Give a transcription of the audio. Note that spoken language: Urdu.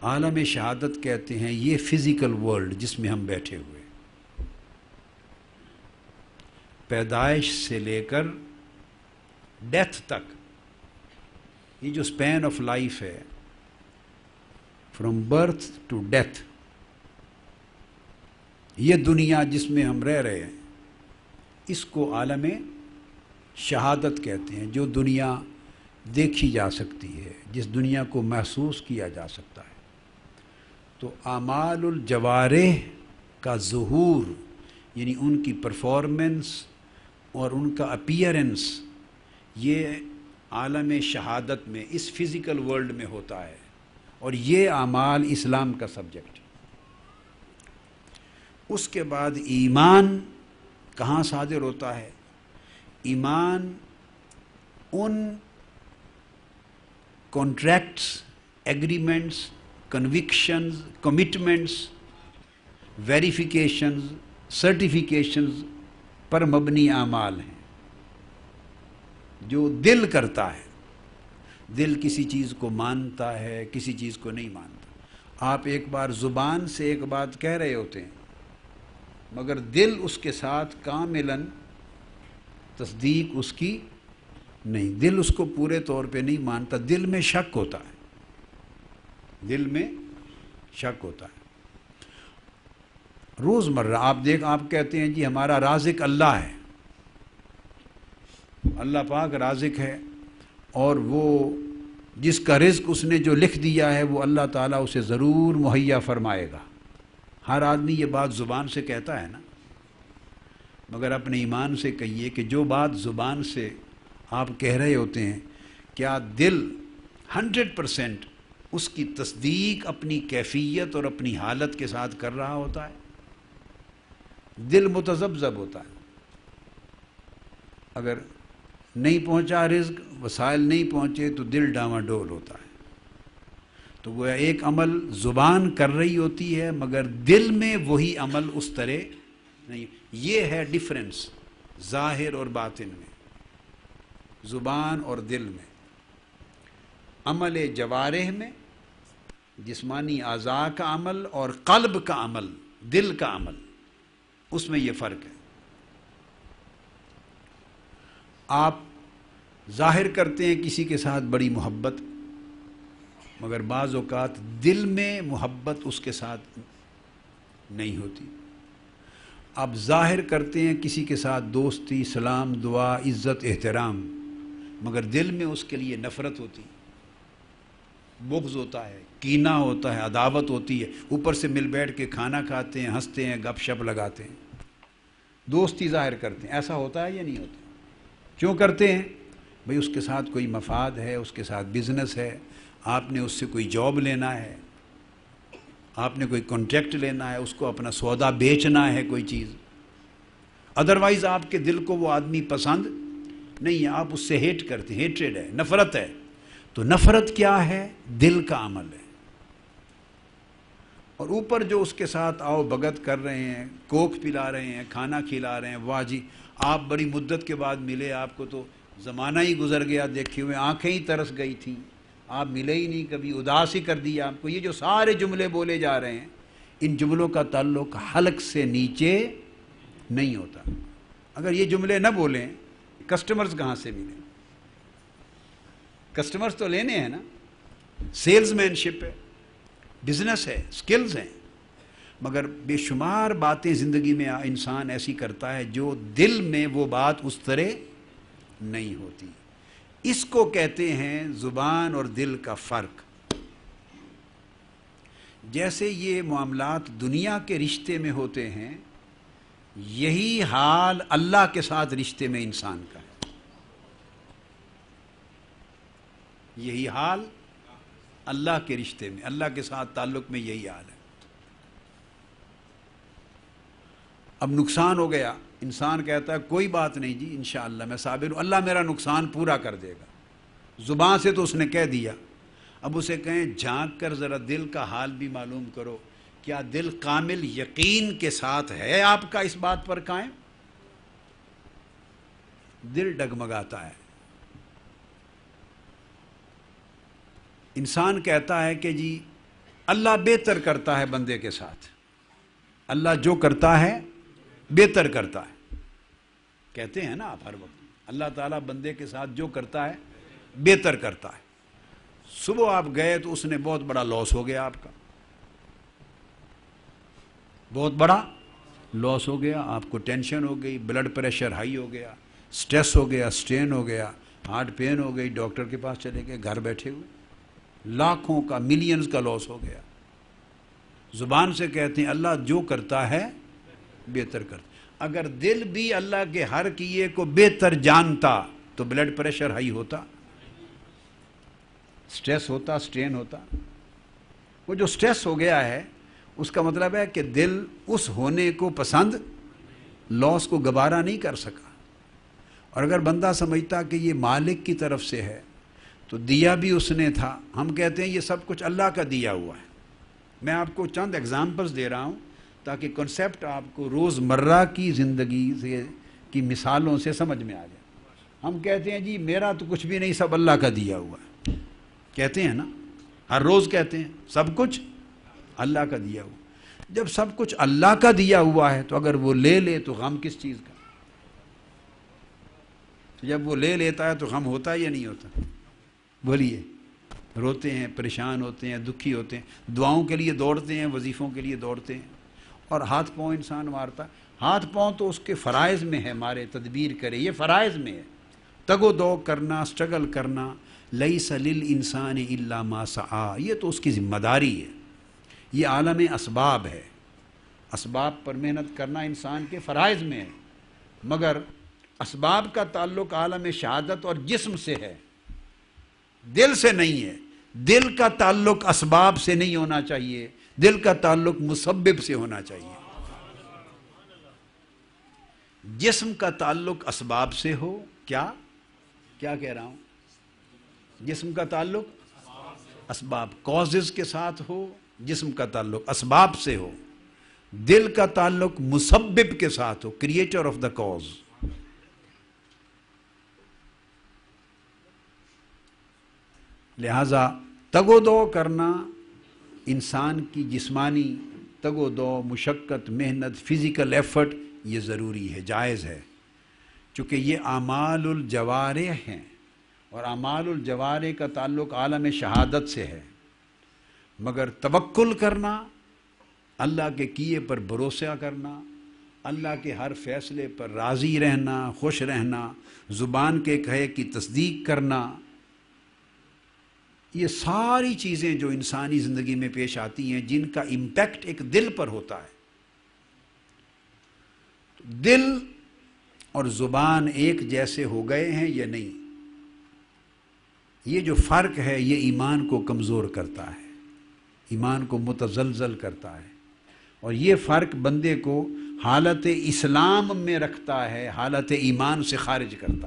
عالم شہادت کہتے ہیں یہ فزیکل ورلڈ جس میں ہم بیٹھے ہوئے، پیدائش سے لے کر ڈیتھ تک، یہ جو سپین آف لائف ہے، فرام برتھ ٹو ڈیتھ، یہ دنیا جس میں ہم رہ رہے ہیں اس کو عالم شہادت کہتے ہیں، جو دنیا دیکھی جا سکتی ہے، جس دنیا کو محسوس کیا جا سکتا ہے۔ تو اعمال الجوارح کا ظہور، یعنی ان کی پرفارمنس اور ان کا اپیئرنس، یہ عالم شہادت میں اس فزیکل ورلڈ میں ہوتا ہے، اور یہ اعمال اسلام کا سبجیکٹ ہے۔ اس کے بعد ایمان کہاں صادر ہوتا ہے؟ ایمان ان contracts, agreements, convictions, commitments, verifications, certifications پر مبنی اعمال ہیں جو دل کرتا ہے۔ دل کسی چیز کو مانتا ہے، کسی چیز کو نہیں مانتا۔ آپ ایک بار زبان سے ایک بات کہہ رہے ہوتے ہیں مگر دل اس کے ساتھ کاملاً تصدیق اس کی نہیں، دل اس کو پورے طور پہ نہیں مانتا، دل میں شک ہوتا ہے، دل میں شک ہوتا ہے۔ روزمرہ آپ کہتے ہیں جی ہمارا رازق اللہ ہے، اللہ پاک رازق ہے، اور وہ جس کا رزق اس نے جو لکھ دیا ہے وہ اللہ تعالیٰ اسے ضرور مہیا فرمائے گا۔ ہر آدمی یہ بات زبان سے کہتا ہے نا، مگر اپنے ایمان سے کہیے کہ جو بات زبان سے آپ کہہ رہے ہوتے ہیں، کیا دل 100% اس کی تصدیق اپنی کیفیت اور اپنی حالت کے ساتھ کر رہا ہوتا ہے؟ دل متذبذب ہوتا ہے۔ اگر نہیں پہنچا رزق، وسائل نہیں پہنچے تو دل ڈاواڈول ہوتا ہے۔ تو گویا ایک عمل زبان کر رہی ہوتی ہے مگر دل میں وہی عمل اس طرح نہیں۔ یہ ہے ڈفرنس ظاہر اور باطن میں، زبان اور دل میں۔ عمل جوارح میں، جسمانی اعضاء کا عمل، اور قلب کا عمل، دل کا عمل، اس میں یہ فرق ہے۔ آپ ظاہر کرتے ہیں کسی کے ساتھ بڑی محبت، مگر بعض اوقات دل میں محبت اس کے ساتھ نہیں ہوتی۔ آپ ظاہر کرتے ہیں کسی کے ساتھ دوستی، سلام، دعا، عزت، احترام، مگر دل میں اس کے لیے نفرت ہوتی، بغض ہوتا ہے، کینہ ہوتا ہے، عداوت ہوتی ہے۔ اوپر سے مل بیٹھ کے کھانا کھاتے ہیں، ہنستے ہیں، گپ شپ لگاتے ہیں، دوستی ظاہر کرتے ہیں۔ ایسا ہوتا ہے یا نہیں ہوتا؟ کیوں کرتے ہیں؟ بھئی اس کے ساتھ کوئی مفاد ہے، اس کے ساتھ بزنس ہے، آپ نے اس سے کوئی جاب لینا ہے، آپ نے کوئی کانٹریکٹ لینا ہے، اس کو اپنا سودا بیچنا ہے کوئی چیز۔ ادروائز آپ کے دل کو وہ آدمی پسند نہیں ہے، آپ اس سے ہیٹ کرتے ہیں، ہیٹریڈ ہے، نفرت ہے۔ تو نفرت کیا ہے؟ دل کا عمل ہے۔ اور اوپر جو اس کے ساتھ آؤ بھگت کر رہے ہیں، کوک پلا رہے ہیں، کھانا کھلا رہے ہیں، واہ جی آپ بڑی مدت کے بعد ملے، آپ کو تو زمانہ ہی گزر گیا دیکھے ہوئے، آنکھیں ہی ترس گئی تھیں، آپ ملے ہی نہیں کبھی، اداس ہی کر دیا آپ کو۔ یہ جو سارے جملے بولے جا رہے ہیں، ان جملوں کا تعلق حلق سے نیچے نہیں ہوتا۔ اگر یہ جملے نہ بولیں، کسٹمرز کہاں سے ملیں؟ کسٹمرز تو لینے ہیں نا، سیلز مین شپ ہے، بزنس ہے، سکلز ہیں، مگر بے شمار باتیں زندگی میں انسان ایسی کرتا ہے جو دل میں وہ بات اس طرح نہیں ہوتی۔ اس کو کہتے ہیں زبان اور دل کا فرق۔ جیسے یہ معاملات دنیا کے رشتے میں ہوتے ہیں، یہی حال اللہ کے ساتھ رشتے میں انسان کا ہے۔ یہی حال اللہ کے رشتے میں، اللہ کے ساتھ تعلق میں یہی حال ہے۔ اب نقصان ہو گیا، انسان کہتا ہے کوئی بات نہیں جی، انشاءاللہ میں صابر ہوں، اللہ میرا نقصان پورا کر دے گا۔ زبان سے تو اس نے کہہ دیا، اب اسے کہیں جھانک کر ذرا دل کا حال بھی معلوم کرو، کیا دل کامل یقین کے ساتھ ہے آپ کا اس بات پر قائم؟ دل ڈگمگاتا ہے۔ انسان کہتا ہے کہ جی اللہ بہتر کرتا ہے بندے کے ساتھ، اللہ جو کرتا ہے بہتر کرتا ہے، کہتے ہیں نا آپ ہر وقت، اللہ تعالیٰ بندے کے ساتھ جو کرتا ہے بہتر کرتا ہے۔ صبح آپ گئے تو اس نے بہت بڑا لاس ہو گیا، آپ کا بہت بڑا لاس ہو گیا، آپ کو ٹینشن ہو گئی، بلڈ پریشر ہائی ہو گیا، سٹریس ہو گیا، سٹرین ہو گیا، ہارٹ پین ہو گئی، ڈاکٹر کے پاس چلے گئے، گھر بیٹھے ہوئے، لاکھوں کا ملینز کا لاس ہو گیا۔ زبان سے کہتے ہیں اللہ جو کرتا ہے بہتر کرتا ہے۔ اگر دل بھی اللہ کے ہر کیے کو بہتر جانتا تو بلڈ پریشر ہائی ہوتا، سٹریس ہوتا، سٹرین ہوتا۔ وہ جو سٹریس ہو گیا ہے اس کا مطلب ہے کہ دل اس ہونے کو پسند، لاس کو گوارا نہیں کر سکا۔ اور اگر بندہ سمجھتا کہ یہ مالک کی طرف سے ہے تو دیا بھی اس نے تھا، ہم کہتے ہیں یہ سب کچھ اللہ کا دیا ہوا ہے۔ میں آپ کو چند ایگزامپلز دے رہا ہوں تاکہ کنسیپٹ آپ کو روز مرہ کی زندگی سے کی مثالوں سے سمجھ میں آ جائے۔ ہم کہتے ہیں جی میرا تو کچھ بھی نہیں، سب اللہ کا دیا ہوا ہے، کہتے ہیں نا، ہر روز کہتے ہیں سب کچھ اللہ کا دیا ہوا۔ جب سب کچھ اللہ کا دیا ہوا ہے تو اگر وہ لے لے تو غم کس چیز کا؟ جب وہ لے لیتا ہے تو غم ہوتا ہے یا نہیں ہوتا؟ بولیے، روتے ہیں، پریشان ہوتے ہیں، دکھی ہوتے ہیں، دعاؤں کے لیے دوڑتے ہیں، وظیفوں کے لیے دوڑتے ہیں، اور ہاتھ پاؤں انسان مارتا ہے۔ ہاتھ پاؤں تو اس کے فرائض میں ہے، مارے، تدبیر کرے، یہ فرائض میں ہے، تگ و دو کرنا، سٹرگل کرنا، لیس للانسان الا ما سعی، یہ تو اس کی ذمہ داری ہے، یہ عالم اسباب ہے، اسباب پر محنت کرنا انسان کے فرائض میں ہے، مگر اسباب کا تعلق عالم شہادت اور جسم سے ہے، دل سے نہیں ہے۔ دل کا تعلق اسباب سے نہیں ہونا چاہیے، دل کا تعلق مسبب سے ہونا چاہیے۔ جسم کا تعلق اسباب سے ہو، کیا کہہ رہا ہوں؟ جسم کا تعلق اسباب، کازز کے ساتھ ہو، جسم کا تعلق اسباب سے ہو، دل کا تعلق مسبب کے ساتھ ہو، کریٹر آف دا کاز۔ لہذا تگ و دو کرنا انسان کی جسمانی تگ و دو، مشقت، محنت، فزیکل ایفرٹ، یہ ضروری ہے، جائز ہے، چونکہ یہ اعمال الجوارح ہیں، اور اعمال الجوارح کا تعلق عالم شہادت سے ہے۔ مگر توکل کرنا، اللہ کے کیے پر بھروسہ کرنا، اللہ کے ہر فیصلے پر راضی رہنا، خوش رہنا، زبان کے کہے کی تصدیق کرنا، یہ ساری چیزیں جو انسانی زندگی میں پیش آتی ہیں جن کا امپیکٹ ایک دل پر ہوتا ہے۔ دل اور زبان ایک جیسے ہو گئے ہیں یا نہیں، یہ جو فرق ہے یہ ایمان کو کمزور کرتا ہے، ایمان کو متزلزل کرتا ہے، اور یہ فرق بندے کو حالت اسلام میں رکھتا ہے، حالت ایمان سے خارج کرتا ہے۔